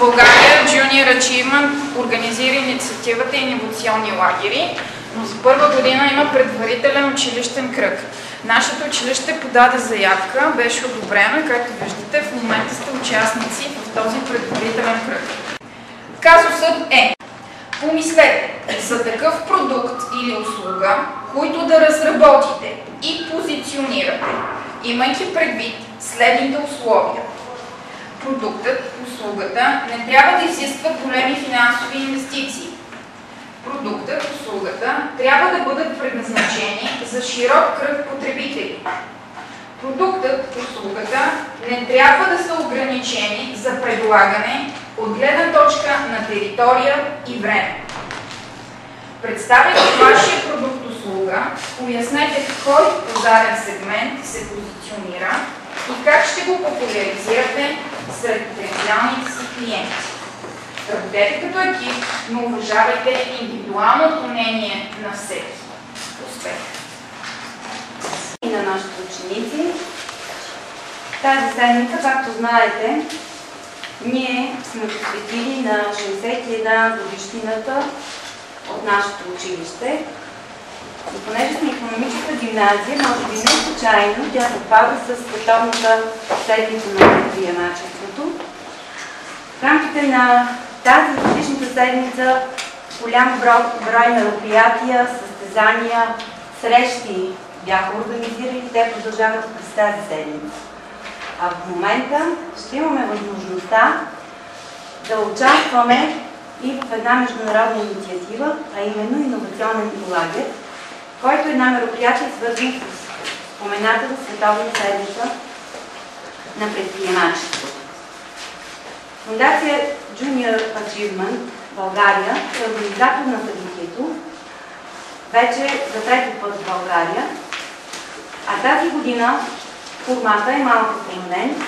България Junior Achievement организира инициативата Иновационни лагери, но за първа година има предварителен училищен кръг. Нашето училище подаде заявка, беше одобрена, както виждате, в момента сте участници в този предварителен кръг. Казусът е: помислете за такъв продукт или услуга, които да разработите и позиционирате, имайки предвид следните условия. Продуктът, услугата не трябва да изискват големи финансови инвестиции. Продуктът, услугата трябва да бъдат предназначени за широк кръг потребители. Продуктът, услугата не трябва да са ограничени за предлагане от гледна точка на територия и време. Представяйки вашия продукт-услуга, уяснете в кой пазарен сегмент се позиционира и как ще го популяризирате сред потенциалните си клиенти. Работете като екип, но уважавайте индивидуалното мнение на всеки. Успех! И на нашите ученици. Тази седмица, както знаете, ние сме посветили на 61 годишнината от нашето училище. И понеже сме икономическа гимназия, може би не случайно, тя съвпада с Световната седмица на предприемачеството. В рамките на тази годишната седмица голям брой мероприятия, състезания, срещи бяха организирани, те продължават през тази седмица. А в момента ще имаме възможността да участваме и в една международна инициатива, а именно иновационен лагер, който е една мероприятие, свързано с споменатата Световна седмица на предприемачеството. Фондация Junior Achievement България е организатор на събитието вече за трети път в България, а тази година формата е малко променен,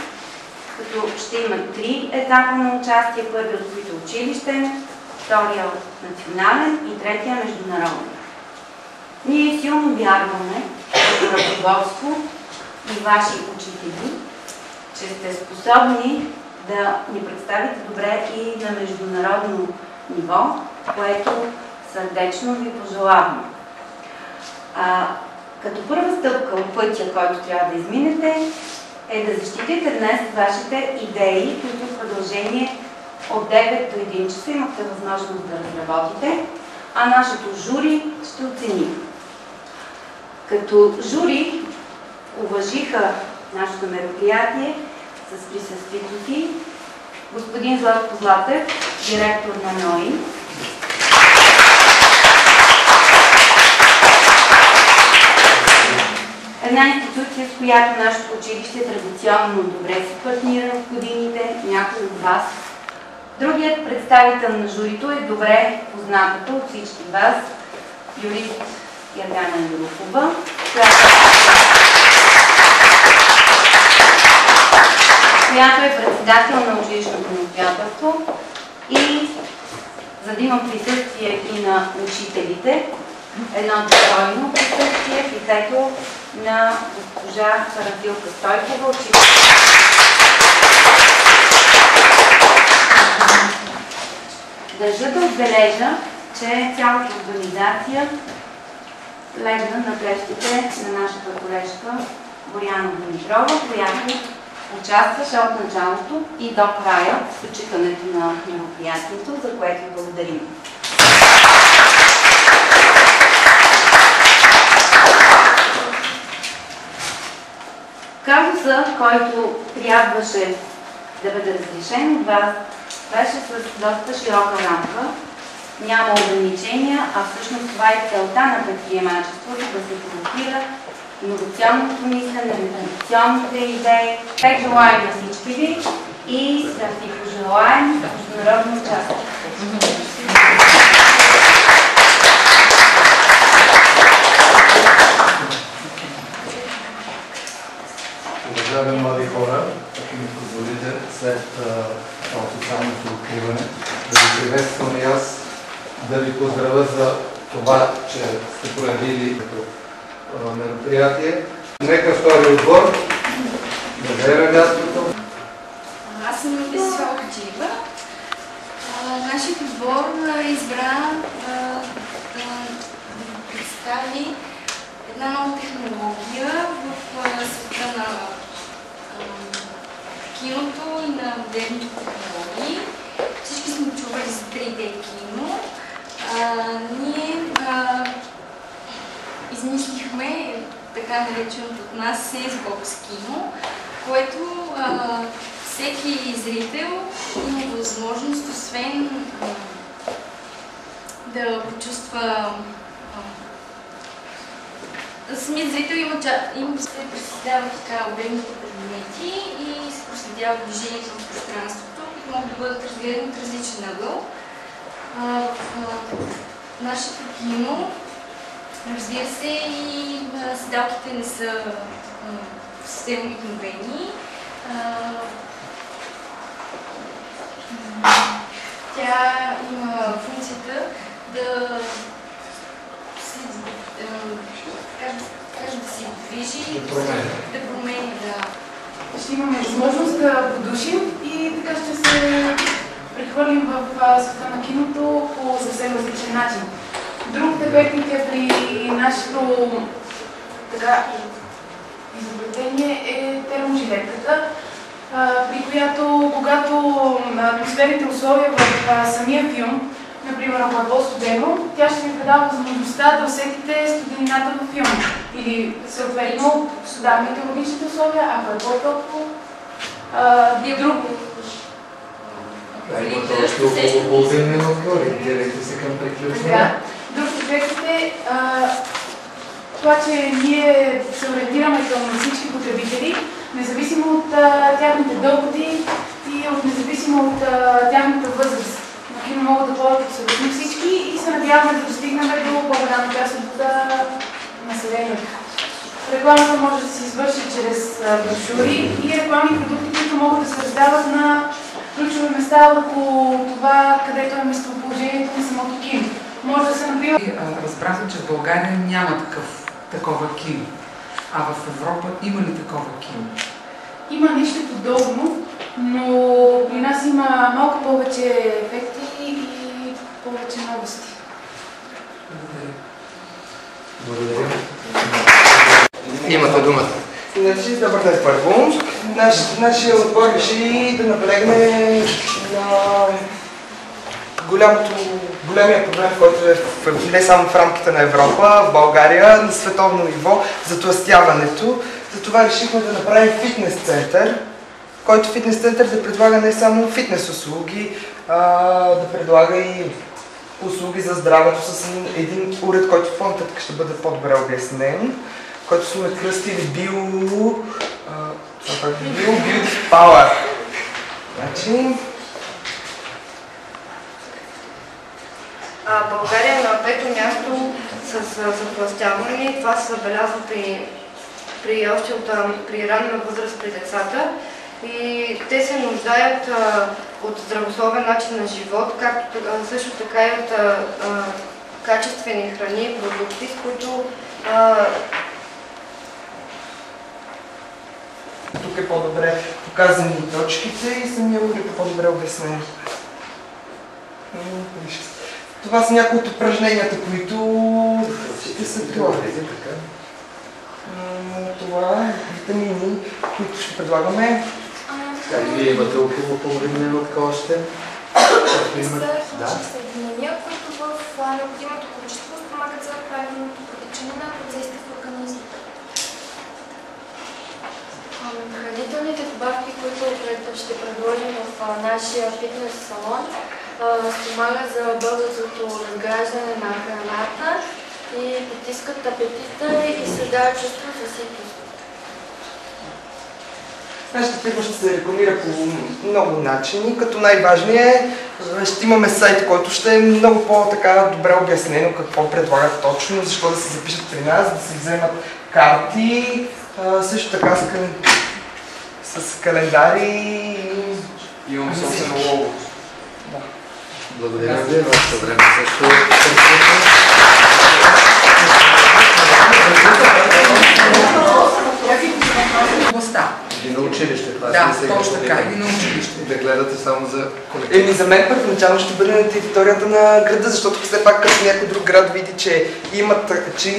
като ще има 3 етапа на участие, първи от които училищен, втория национален и третия международен. Ние силно вярваме като ръководство и ваши учители, че сте способни да ни представите добре и на международно ниво, което сърдечно ви пожелаваме. Като първа стъпка от пътя, който трябва да изминете, е да защитите днес вашите идеи, които в продължение от 9 до 1 часа имахте възможност да разработите, а нашето жури ще оцени. Като жури уважиха нашето мероприятие с присъствието си господин Златко Златев, директор на НОИ, една институция, с която нашето училище традиционно добре се партнира в годините, някои от вас. Другият представител на журито е добре познатото от всички вас, юрист Яргана Юрупова, която е председател на училищното настоятелство, и за да имам присъствие и на учителите, едно достойно присъствие в лицето на госпожа Парафилка Стойкова, учител. Държа да отбележа, че цялата организация легна на плещите на нашата колежка Боряна Димитрова, която участваше от началото и до края в отчитането на мероприятието, за което благодарим. Казуса, който трябваше да бъде разрешен от вас, беше с доста широка рамка. Няма ограничения, а всъщност това е целта на предприемачеството, да се провокира иновационното мислене, традиционните идеи. Пек желаем на всички ви и да ви пожелаем международно участие. Уважаеми млади хора, ако ми позволите, след официалното откриване, да ви приветствам и аз, да ви поздравя за това, че сте проявили като мероприятие. Нека втори отбор да вземе мястото. Аз съм Десислава Хаджиева. подбор избра да представи една нова технология в света на киното и на модерните технологии. Всички сме чували за 3D кино. Ние измислихме така нареченото от нас Sensebox кино, което всеки зрител има възможност, освен да почувства самият зрител има се представя така обемните предмети и се проследява движението в пространството, които могат да бъдат разгледани от различен ъгъл. В нашето кино, разбира се, и седалките не са съвсем обикновени. Тя има функцията да се движи, да променя, да. Ще имаме възможност да подушим и така ще се прехвърлим в света на киното по съвсем различен начин. Друг техника при нашето изобретение е терможилетката, при която, когато атмосферните условия в самия филм, например, ако е по-студено, тя ще ви предава възможността да усетите студенината във филма. Или съответно, метеорологичните условия, ако е по-топло, друго. Половин минутка, ориентирайте се към приключване. Друг ефект е това, че ние се ориентираме към всички потребители, независимо от тяхните доходи и независимо от тяхната възраст. На кино могат да ходят абсолютно всички и се надяваме да достигнем до по-голяма част от населението. Рекламата може да се извърши чрез брошури и рекламни продукти, които могат да се раздават на ключови места около това, където е местоположението на самото кино. Може да се например... Разбрахме, че в България няма такова кино. А в Европа има ли такова кино? Има нещо подобно, но при нас има малко повече ефекти и повече новости. Благодаря. Имате думата. Значи, добър ден първо. Нашия отбор реши да наблегне на големия проблем, който е не само в рамките на Европа, в България, на световно ниво, затлъстяването. Затова решихме да направим фитнес център, който фитнес център да предлага не само фитнес услуги, да предлага и услуги за здравето с един уред, който по-нататък ще бъде по-добре обяснен, който сме кръстили Beauty Power. Значи... България е на пето място с затлъстяване. Това се забелязва при ранна възраст при децата. И те се нуждаят от здравословен начин на живот, както също така и от качествени храни и продукти, с които тук е по-добре показани точките и самия уред е по-добре обяснен. Това са някои от упражненията, които ще са това. Това е витамини, които ще предлагаме. Вие имате около половин минутка още. Съединения, които в необходимото количество спомагат за правилното протичане на процесите в организма. Хранителните добавки, които ще предложим в нашия фитнес салон, спомагат за бързото разграждане на храната и потискат апетита и създават чувство за ситост. Нашата фирма ще се рекламира по много начини, като най-важният е, ще имаме сайт, който ще е много по-добре обяснено какво предлагат точно, защо да се запишат при нас, да се вземат карти, също така с календари. Имаме собствено лого. Да. Благодаря ви, вашето време също. на училище. Това Да, сега точно така, говорим. и на училище. Да гледате само за колектив. За мен първоначално ще бъде на територията на града, защото все пак като някой друг град види, че има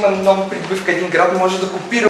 много придобивка един град, може да копира.